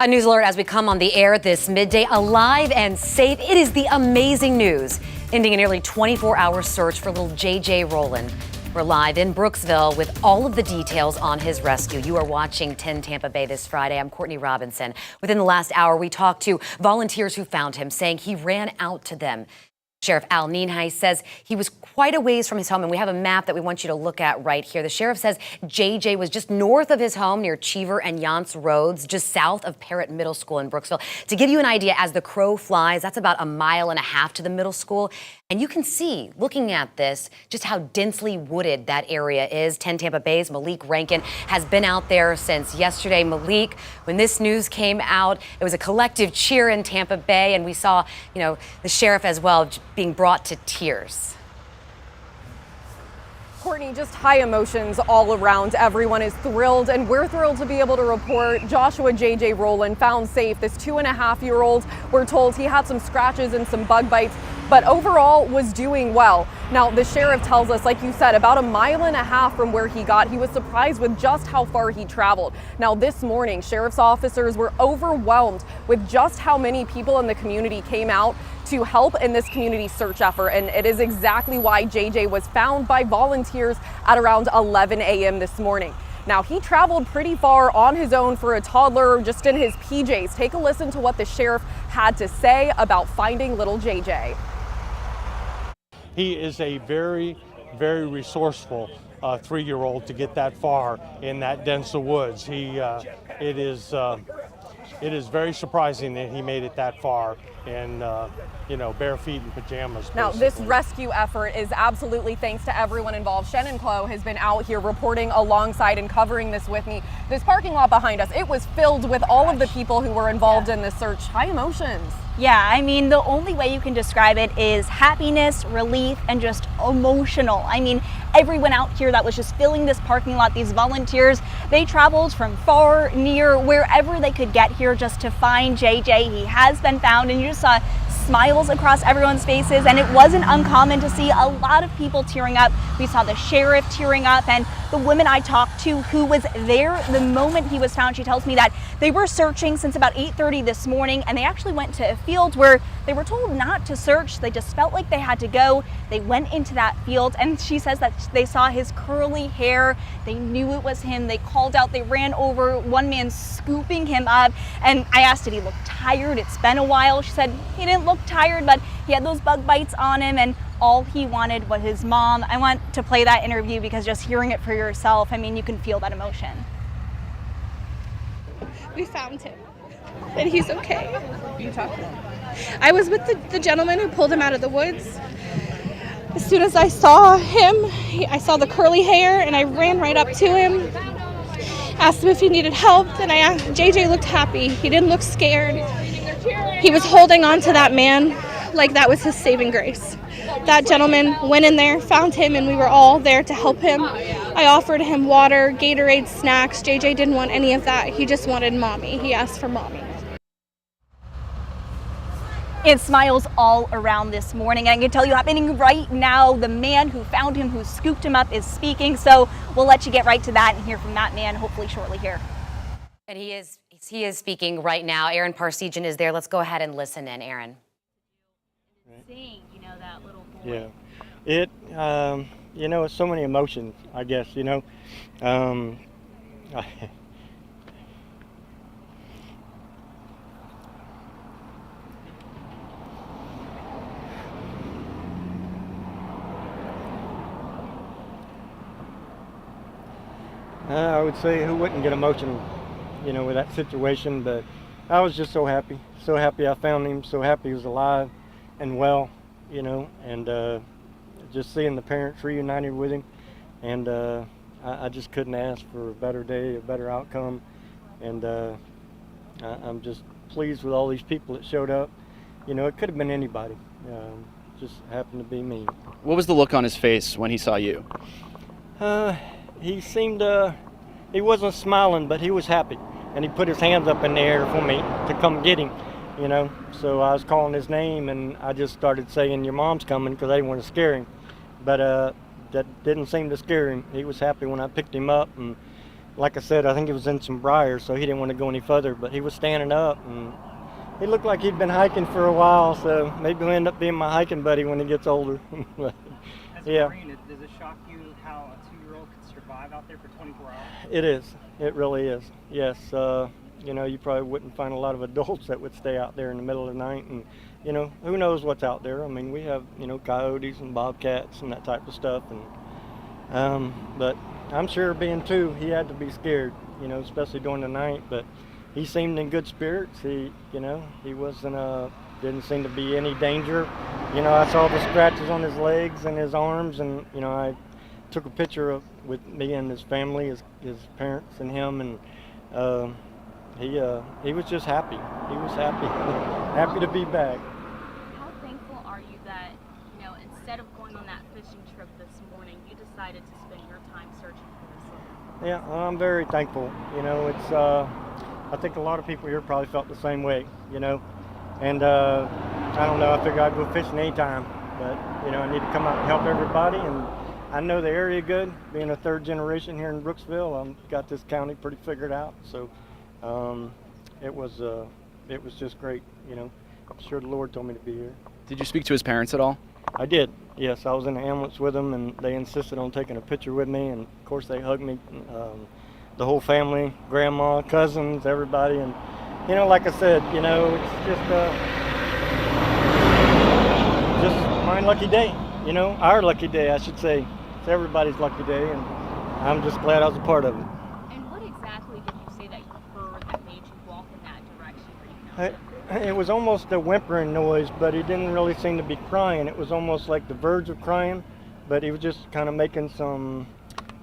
A news alert as we come on the air this midday, alive and safe. It is the amazing news, ending a nearly 24-hour search for little JJ Rowland. We're live in Brooksville with all of the details on his rescue. You are watching 10 Tampa Bay this Friday. I'm Courtney Robinson. Within the last hour, we talked to volunteers who found him, saying he ran out to them. Sheriff Al Nienhuis says he was quite a ways from his home, and we have a map that we want you to look at right here. The sheriff says JJ was just north of his home near Cheever and Yance Roads, just south of Parrott Middle School in Brooksville. To give you an idea, as the crow flies, that's about 1.5 miles to the middle school. And you can see, looking at this, just how densely wooded that area is. 10 Tampa Bay's Malik Rankin has been out there since yesterday. Malik, when this news came out, it was a collective cheer in Tampa Bay, and we saw, the sheriff as well being brought to tears. Courtney, just high emotions all around. Everyone is thrilled, and we're thrilled to be able to report Joshua JJ Rowland found safe. This 2.5-year-old, we're told he had some scratches and some bug bites, but overall was doing well. Now, the sheriff tells us, like you said, about 1.5 miles from where he got, he was surprised with just how far he traveled. Now, this morning, sheriff's officers were overwhelmed with just how many people in the community came out to help in this community search effort. And it is exactly why JJ was found by volunteers at around 11 a.m. this morning. Now, he traveled pretty far on his own for a toddler, just in his PJs. Take a listen to what the sheriff had to say about finding little JJ. He is a very, very resourceful 3-year-old to get that far in that dense of woods. It is very surprising that he made it that far in, bare feet and pajamas. Now, this rescue effort is absolutely thanks to everyone involved. Shannon Clough has been out here reporting alongside and covering this with me. This parking lot behind us, it was filled with all of the people who were involved in this search. High emotions. Yeah, I mean, the only way you can describe it is happiness, relief, and just emotional. I mean, everyone out here that was just filling this parking lot, these volunteers, they traveled from far, near, wherever they could get here just to find JJ. He has been found, and you just saw smiles across everyone's faces, and it wasn't uncommon to see a lot of people tearing up. We saw the sheriff tearing up, and the woman I talked to who was there the moment he was found, she tells me that they were searching since about 8:30 this morning, and they actually went to a field where they were told not to search. They just felt like they had to go. They went into that field, and she says that they saw his curly hair. They knew it was him. They called out. They ran over. One man scooping him up, and I asked, did he look tired? It's been a while. She said he didn't look tired, but he had those bug bites on him, and all he wanted was his mom. I want to play that interview because just hearing it for yourself, I mean, you can feel that emotion. We found him, and he's okay. You talked to him? I was with the gentleman who pulled him out of the woods. As soon as I saw him, I saw the curly hair, and I ran right up to him, asked him if he needed help, and I asked, JJ looked happy. He didn't look scared. He was holding on to that man like that was his saving grace. That gentleman went in there, found him, and we were all there to help him. I offered him water, Gatorade, snacks. JJ didn't want any of that. He just wanted mommy. He asked for mommy. It's smiles all around this morning, and I can tell you happening right now. The man who found him, who scooped him up, is speaking, so we'll let you get right to that and hear from that man hopefully shortly here. And he is speaking right now. Aaron Parsigian is there. Let's go ahead and listen in, Aaron. Seeing, that little boy. Yeah, it's so many emotions, I guess, I would say who wouldn't get emotional, with that situation, but I was just so happy I found him, so happy he was alive and well, and just seeing the parents reunited with him, and I just couldn't ask for a better day, a better outcome, and I'm just pleased with all these people that showed up. It could have been anybody, just happened to be me. What was the look on his face when he saw you? He seemed, he wasn't smiling, but he was happy, and he put his hands up in the air for me to come get him. So I was calling his name, and I just started saying, your mom's coming, because I didn't want to scare him. But that didn't seem to scare him. He was happy when I picked him up, and like I said, I think it was in some briars, so he didn't want to go any further, but he was standing up, and he looked like he'd been hiking for a while, so maybe he'll end up being my hiking buddy when he gets older. As a yeah. Marine, does it shock you how a 2-year-old could survive out there for 24 hours? It is. It really is. Yes. You know, you probably wouldn't find a lot of adults that would stay out there in the middle of the night, and you know, who knows what's out there. I mean, we have, you know, coyotes and bobcats and that type of stuff, and but I'm sure being 2, he had to be scared, you know, especially during the night, but he seemed in good spirits. He, you know, he wasn't, didn't seem to be any danger. You know, I saw the scratches on his legs and his arms, and, you know, I took a picture with me and his family, his parents and him, and he was just happy. He was happy, happy to be back. How thankful are you that, you know, instead of going on that fishing trip this morning, you decided to spend your time searching for this little boy? Yeah, I'm very thankful. You know, it's, I think a lot of people here probably felt the same way, you know, and I don't know, I figured I'd go fishing anytime, but, you know, I need to come out and help everybody, and I know the area good. Being a 3rd generation here in Brooksville, I've got this county pretty figured out, so it was just great, you know. I'm sure the Lord told me to be here. Did you speak to his parents at all? I did, yes. I was in the ambulance with them, and they insisted on taking a picture with me, and of course they hugged me, the whole family, grandma, cousins, everybody, and you know, like I said, you know, it's just my lucky day, you know, our lucky day, I should say. It's everybody's lucky day, and I'm just glad I was a part of it. And what exactly did you say that you heard that made you walk in that direction where you found it? It was almost a whimpering noise, but he didn't really seem to be crying. It was almost like the verge of crying, but he was just kind of making some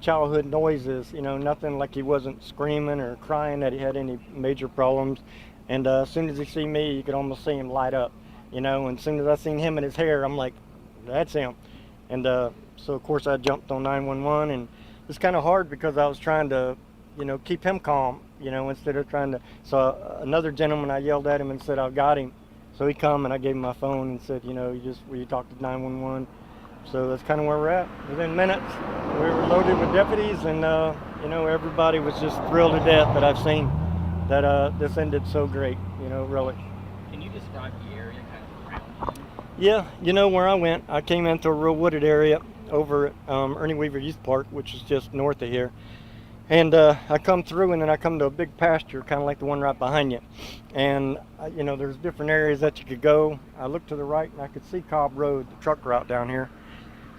childhood noises, you know, nothing like he wasn't screaming or crying that he had any major problems. And as soon as he see me, you could almost see him light up, you know, and as soon as I seen him and his hair, I'm like, that's him. And so of course I jumped on 911, and it's kind of hard because I was trying to, you know, keep him calm, you know, instead of trying to. So another gentleman, I yelled at him and said, I've got him. So he come and I gave him my phone and said, you know, will you talk to 911? So that's kind of where we're at. Within minutes, we were loaded with deputies, and you know, everybody was just thrilled to death that I've seen that this ended so great, you know, really. Can you describe the area kind of around? Yeah, you know, where I went, I came into a real wooded area over at Ernie Weaver Youth Park, which is just north of here. And I come through, and then I come to a big pasture, kind of like the one right behind you. And, you know, there's different areas that you could go. I looked to the right, and I could see Cobb Road, the truck route down here.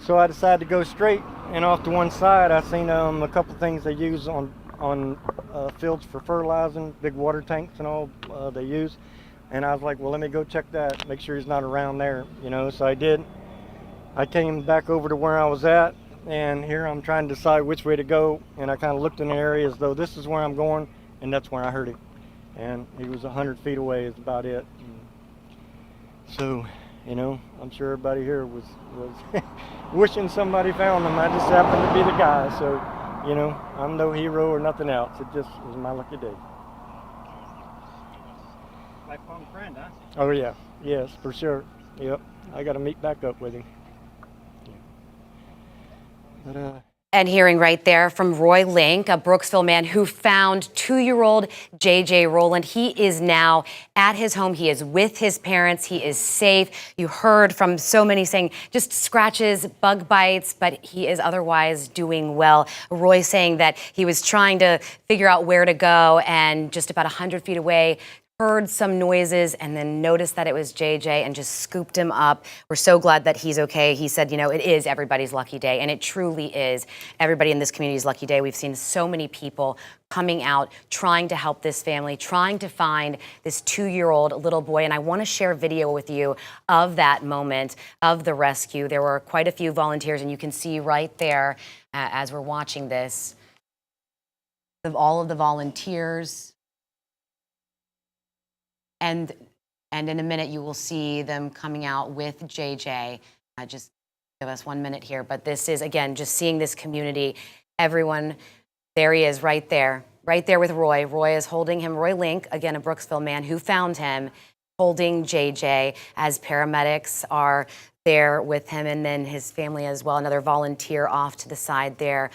So I decided to go straight, and off to one side, I seen a couple things they use on fields for fertilizing, big water tanks and all they use. And I was like, well, let me go check that, make sure he's not around there, you know. So I did. I came back over to where I was at, and here I'm trying to decide which way to go, and I kind of looked in the area as though this is where I'm going, and that's where I heard him. And he was 100 feet away is about it. And so, you know, I'm sure everybody here was wishing somebody found him. I just happened to be the guy, so, you know, I'm no hero or nothing else. It just was my lucky day. Lifelong friend, huh? Oh yeah, yes, for sure. Yep, I got to meet back up with him. But, And hearing right there from Roy Link, a Brooksville man who found 2-year-old JJ Rowland. He is now at his home. He is with his parents. He is safe. You heard from so many saying just scratches, bug bites, but he is otherwise doing well. Roy saying that he was trying to figure out where to go, and just about 100 feet away, heard some noises and then noticed that it was JJ and just scooped him up. We're so glad that he's okay. He said, you know, it is everybody's lucky day, and it truly is everybody in this community's lucky day. We've seen so many people coming out, trying to help this family, trying to find this 2-year-old little boy. And I want to share video with you of that moment of the rescue. There were quite a few volunteers, and you can see right there as we're watching this, of all of the volunteers. And in a minute, you will see them coming out with JJ. Just give us 1 minute here. But this is, again, just seeing this community. Everyone, there he is right there with Roy. Roy is holding him. Roy Link, again, a Brooksville man who found him, holding JJ as paramedics are there with him, and then his family as well, another volunteer off to the side there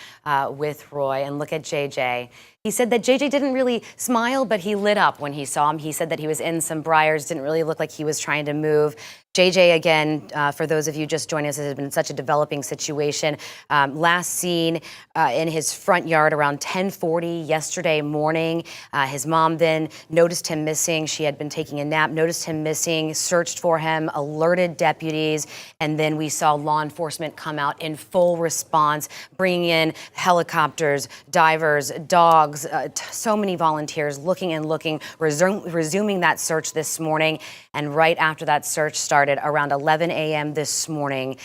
with Roy. And look at JJ. He said that JJ didn't really smile, but he lit up when he saw him. He said that he was in some briars, didn't really look like he was trying to move. JJ, again, for those of you just joining us, it has been such a developing situation. Last seen in his front yard around 10:40 yesterday morning. His mom then noticed him missing. She had been taking a nap, noticed him missing, searched for him, alerted deputies, and then we saw law enforcement come out in full response, bringing in helicopters, divers, dogs, so many volunteers looking and looking, resuming that search this morning. And right after that search started, around 11 a.m. this morning,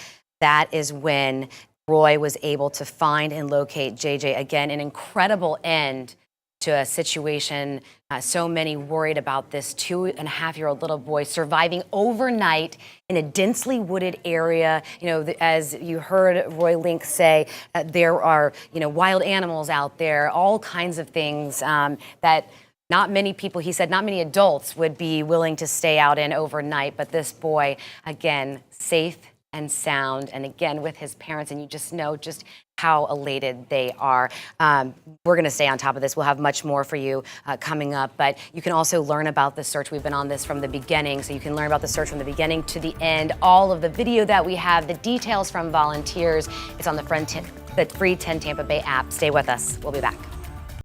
that is when Roy was able to find and locate JJ. Again, an incredible end to a situation so many worried about this 2.5-year-old little boy surviving overnight in a densely wooded area. You know, as you heard Roy Link say, there are, wild animals out there, all kinds of things that not many people, he said, not many adults would be willing to stay out in overnight. But this boy, again, safe and sound, and again with his parents, and you just know just how elated they are. We're going to stay on top of this. We'll have much more for you coming up, but you can also learn about the search. We've been on this from the beginning, so you can learn about the search from the beginning to the end. All of the video that we have, the details from volunteers, it's on the free 10 Tampa Bay app. Stay with us. We'll be back.